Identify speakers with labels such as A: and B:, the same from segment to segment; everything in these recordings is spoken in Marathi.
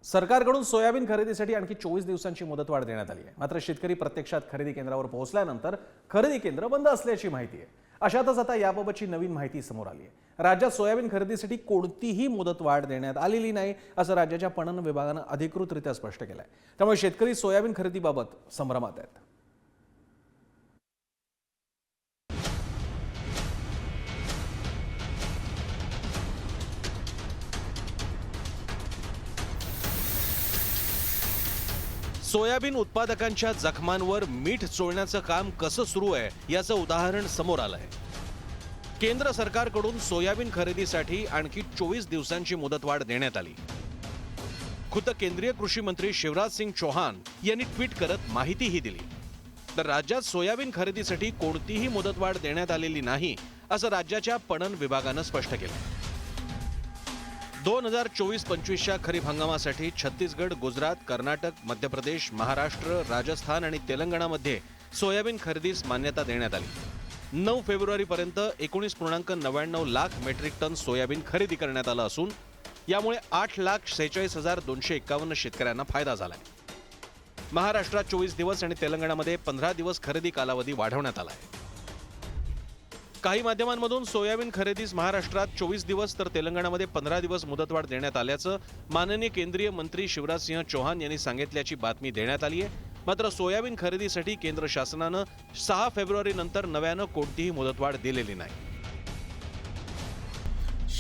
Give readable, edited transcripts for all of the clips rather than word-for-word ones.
A: सरकारकडून सोयाबीन खरेदीसाठी आणखी 24 दिवसांची मुदतवाढ देण्यात आली आहे। मात्र शेतकरी प्रत्यक्षात खरेदी केंद्रावर पोहोचल्यानंतर खरेदी केंद्र बंद असल्याची माहिती आहे। अशातच आता याबाबतची नवीन माहिती समोर आली आहे। राज्यात सोयाबीन खरेदीसाठी कोणतीही मुदतवाढ देण्यात आलेली नाही असं राज्याच्या पणन विभागानं अधिकृतरित्या स्पष्ट केलं आहे। त्यामुळे शेतकरी सोयाबीन खरेदीबाबत संभ्रमात आहेत। सोयाबीन उत्पादकांच्या जखमांवर मीठ चोळण्याचं काम कसं सुरू आहे याचं उदाहरण समोर आलं आहे। केंद्र सरकारकडून सोयाबीन खरेदीसाठी आणखी 24 दिवसांची मुदतवाढ देण्यात आली। खुद्द केंद्रीय कृषी मंत्री शिवराज सिंग चौहान यांनी ट्विट करत माहितीही दिली। तर राज्यात सोयाबीन खरेदीसाठी कोणतीही मुदतवाढ देण्यात आलेली नाही असं राज्याच्या पणन विभागानं स्पष्ट केलं। 2024-25च्या खरीप हंगामासाठी छत्तीसगड, गुजरात, कर्नाटक, मध्य प्रदेश, महाराष्ट्र, राजस्थान आणि तेलंगणामध्ये सोयाबीन खरेदीस मान्यता देण्यात आली। 9 फेब्रुवारीपर्यंत 19.99 लाख मेट्रिक टन सोयाबीन खरेदी करण्यात आलं असून यामुळे 8,46,251 शेतकऱ्यांना फायदा झालाय। महाराष्ट्रात 24 दिवस आणि तेलंगणामध्ये 15 दिवस खरेदी कालावधी वाढवण्यात आला आहे। काही माध्यमांमधून सोयाबीन खरेदीस महाराष्ट्रात 24 दिवस तर तेलंगणामध्ये 15 दिवस मुदतवाढ देण्यात आल्याचं माननीय केंद्रीय मंत्री शिवराजसिंह चौहान यांनी सांगितल्याची बातमी देण्यात आली आहे। मात्र सोयाबीन खरेदीसाठी केंद्र शासनानं 6 फेब्रुवारीनंतर नव्यानं कोणतीही मुदतवाढ दिलेली नाही।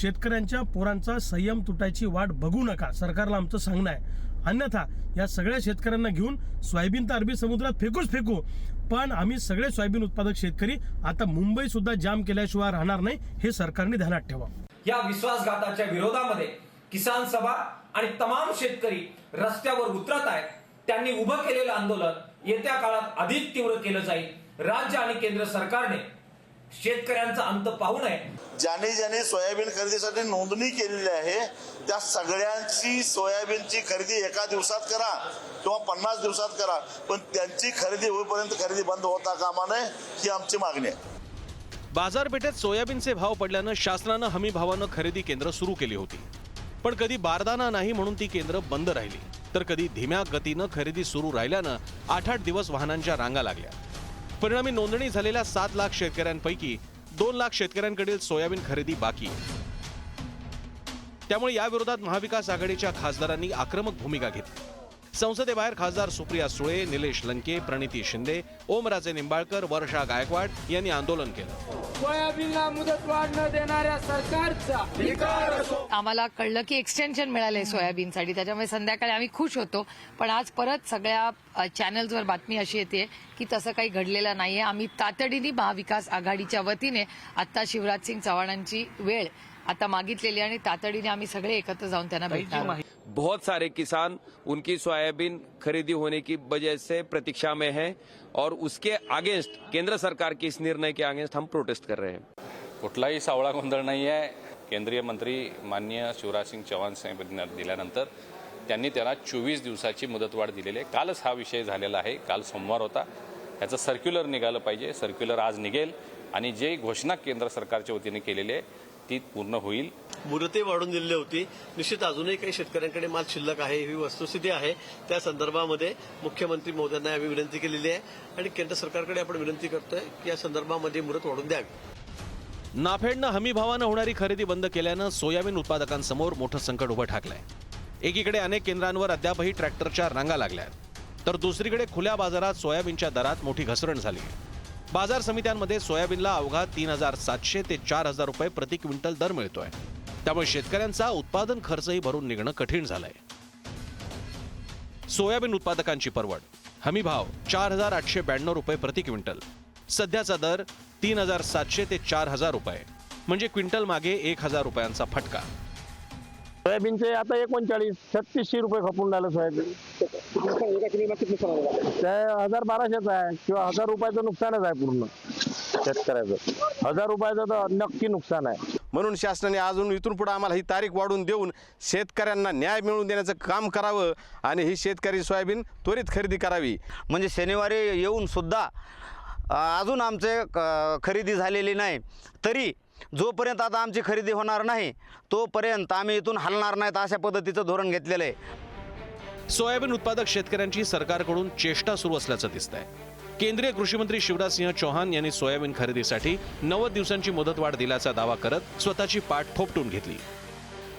B: शेतकऱ्यांच्या पोरांचा संयम तुटायची वाट बघू नका, सरकारला आमचं सांगणं आहे। अन्यथा या सगळ्या शेतकऱ्यांना घेऊन सोयाबीन तर अरबी समुद्रात फेकू, पण आम्ही सगळे सोयाबीन उत्पादक शेतकरी आता मुंबई सुद्धा जाम केल्याशिवाय राहणार नाही, हे सरकारने ध्यानात ठेवा।
C: या विश्वासघाताच्या विरोधामध्ये किसान सभा आणि तमाम शेतकरी रस्त्यावर उतरत आहेत। त्यांनी उभं केलेलं आंदोलन येत्या काळात अधिक तीव्र केलं जाईल। राज्य आणि केंद्र सरकारने शेतकऱ्यांचा अंत पाहू नये।
D: ज्याने सोयाबीन खरेदीसाठी नोंदणी केलेली आहे त्या सगळ्यांची सोयाबीनची खरेदी एका दिवसात करा किंवा 50 दिवसात करा, पण त्यांची खरेदी होईपर्यंत खरेदी बंद होता कामा नये, ही आमची मागणी आहे।
A: बाजारपेठेत सोयाबीनचे भाव पडल्यानं शासनानं हमी भावानं खरेदी केंद्र सुरू केली होती, पण कधी बारदाना नाही म्हणून ती केंद्र बंद राहिली, तर कधी धीम्या गतीनं खरेदी सुरू राहिल्यानं 8-8 दिवस वाहनांच्या रांगा लागल्या। परिणामी नोंदणी झालेल्या 7 लाख शेतकऱ्यांपैकी 2 लाख शेतकऱ्यांकडील सोयाबीन खरेदी बाकी आहे। त्यामुळे याविरोधात महाविकास आघाडीच्या खासदारांनी आक्रमक भूमिका घेतली। संसदेबाहेर खासदार सुप्रिया सुळे, निलेश लंके, प्रणिती शिंदे, ओमराजे निंबाळकर, वर्षा गायकवाड यांनी आंदोलन केलं।
E: सोयाबीनला मुदतवाढ न देणाऱ्या सरकारचा धिक्कार असो।
F: आम्हाला कळलं की एक्सटेन्शन मिळालंय सोयाबीनसाठी, त्याच्यामुळे संध्याकाळी आम्ही खुश होतो। पण आज परत सगळ्या चॅनल्सवर बातमी अशी येते की तसं काही घडलेलं नाहीये। आम्ही तातडीने महाविकास आघाडीच्या वतीने आता शिवराज सिंग चौहानांची वेळ आता मागितलेली आणि तातडीने आम्ही सगळे एकत्र जाऊन त्यांना भेटणार।
G: बहुत सारे किसान उनकी सोयाबीन खरीदी होने की वजह से प्रतीक्षा में हैं और उसके अगेंस्ट केंद्र सरकार के इस निर्णय के अगेंस्ट हम प्रोटेस्ट कर रहे हैं।
H: कुठलाही सावळा गोंधळ नाही आहे। केंद्रीय मंत्री माननीय शिवराज सिंग चौहान साहेबांनी दिल्यानंतर त्यांनी त्याला 24 दिवसाची मुदतवाढ दिलेली आहे। कालच हा विषय झालेला आहे, काल सोमवार होता। याचं सर्क्युलर निघालं पाहिजे, सर्क्युलर आज निघेल आणि जे घोषणा केंद्र सरकारच्या वतीने केलेली आहे ती पूर्ण होईल।
I: मुदती वाढून दिलेली होती, निश्चित अजूनही काही शेतकऱ्यांकडे माल शिल्लक आहे, ही वस्तुस्थिती आहे। त्या संदर्भामध्ये मुख्यमंत्री महोदयांना आम्ही विनंती केलेली आहे आणि केंद्र सरकारकडे आपण विनंती करतोय की या संदर्भामध्ये मुदत वाढून द्यावी।
A: नाफेडनं हमी भावानं होणारी खरेदी बंद केल्यानं सोयाबीन उत्पादकांसमोर मोठं संकट उभं ठाकलंय। एकीकडे अनेक केंद्रांवर अद्यापही ट्रॅक्टरच्या रांगा लागल्या, तर दुसरीकडे खुल्या बाजारात सोयाबीनच्या दरात मोठी घसरण झाली आहे। बाजार समित्यांमध्ये सोयाबीनला अवघा 3,700 ते 4,000 रुपये प्रति क्विंटल दर मिळतोय। त्यामुळे शेतकऱ्यांचा उत्पादन खर्चही भरून निघणं कठीण झालंय। सोयाबीन उत्पादकांची परवड हमी भाव 4,892 रुपये प्रति क्विंटल, सध्याचा दर 3,700 ते 4,000 रुपये, म्हणजे क्विंटल मागे 1,000 रुपयांचा फटका।
B: सोयाबीनचे आता 39-3600 रुपये खपून राहिलं सोयाबीन। ते 1,000-1,200 आहे किंवा 1,000 रुपयाचं नुकसानच आहे पूर्ण शेतकऱ्याचं। 1,000 रुपयाचं तर नक्की नुकसान आहे।
J: म्हणून शासनाने अजून इथून पुढे आम्हाला ही तारीख वाढवून देऊन शेतकऱ्यांना न्याय मिळवून देण्याचं काम करावं आणि ही शेतकरी सोयाबीन त्वरित खरेदी करावी।
K: म्हणजे शनिवारी येऊन सुद्धा अजून आमचे खरेदी झालेली नाही, तरी जोपर्यंत आता आमची खरेदी होणार नाही तोपर्यंत आम्ही इथून हलणार नाहीत, अशा पद्धतीचं धोरण घेतलेलं आहे।
A: सोयाबीन उत्पादक शेतकऱ्यांची सरकारकडून चेष्टा सुरू असल्याचं दिसतंय. केंद्रीय कृषी मंत्री शिवराज सिंह चौहान यांनी सोयाबीन खरेदीसाठी 90 दिवसांची मुदतवाढ दिल्याचा दावा करत स्वतःची पाठ थोपटून घेतली.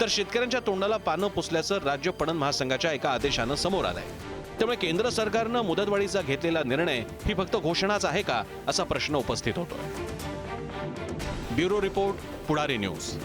A: तर शेतकऱ्यांच्या तोंडाला पानं पुसल्याचं राज्य पणन महासंघाच्या एका आदेशानं समोर आलंय. त्यामुळे केंद्र सरकारनं मुदतवाढीचा घेतलेला निर्णय ही फक्त घोषणाच आहे का असा प्रश्न उपस्थित होतोय. ब्युरो रिपोर्ट, पुढारी न्यूज.